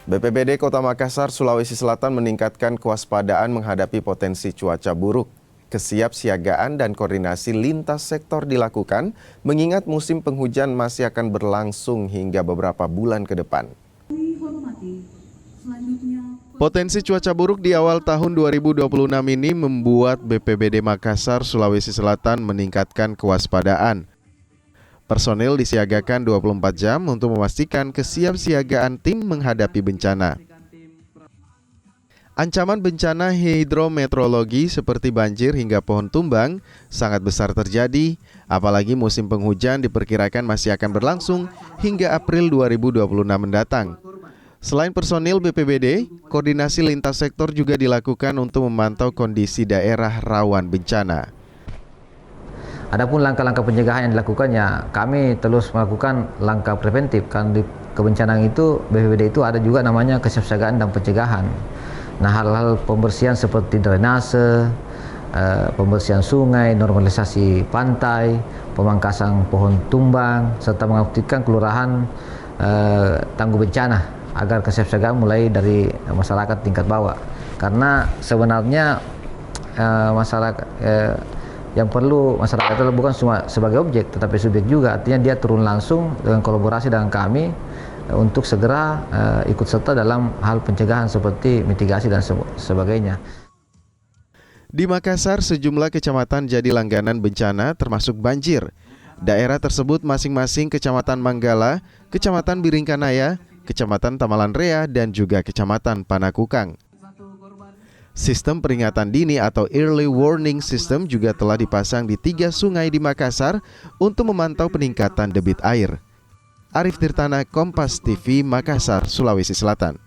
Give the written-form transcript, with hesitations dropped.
BPBD Kota Makassar, Sulawesi Selatan meningkatkan kewaspadaan menghadapi potensi cuaca buruk. Kesiapsiagaan dan koordinasi lintas sektor dilakukan, mengingat musim penghujan masih akan berlangsung hingga beberapa bulan ke depan. Potensi cuaca buruk di awal tahun 2026 ini membuat BPBD Makassar, Sulawesi Selatan meningkatkan kewaspadaan. Personil disiagakan 24 jam untuk memastikan kesiapsiagaan tim menghadapi bencana. Ancaman bencana hidrometeorologi seperti banjir hingga pohon tumbang sangat besar terjadi, apalagi musim penghujan diperkirakan masih akan berlangsung hingga April 2026 mendatang. Selain personil BPBD, koordinasi lintas sektor juga dilakukan untuk memantau kondisi daerah rawan bencana. Adapun langkah-langkah pencegahan yang dilakukannya, kami terus melakukan langkah preventif. Karena di kebencanaan itu, BPBD itu ada juga namanya kesiapsiagaan dan pencegahan. Nah, hal-hal pembersihan seperti drainase, pembersihan sungai, normalisasi pantai, pemangkasan pohon tumbang, serta mengaktifkan kelurahan tangguh bencana agar kesiapsiagaan mulai dari masyarakat tingkat bawah. Karena sebenarnya masyarakat yang perlu masyarakat itu bukan cuma sebagai objek, tetapi subjek juga. Artinya dia turun langsung dengan kolaborasi dengan kami untuk segera ikut serta dalam hal pencegahan seperti mitigasi dan sebagainya. Di Makassar, sejumlah kecamatan jadi langganan bencana termasuk banjir. Daerah tersebut masing-masing Kecamatan Manggala, Kecamatan Biringkanaya, Kecamatan Tamalan Rea, dan juga Kecamatan Panakukang. Sistem peringatan dini atau early warning system juga telah dipasang di 3 sungai di Makassar untuk memantau peningkatan debit air. Arif Tirtana, Kompas TV, Makassar, Sulawesi Selatan.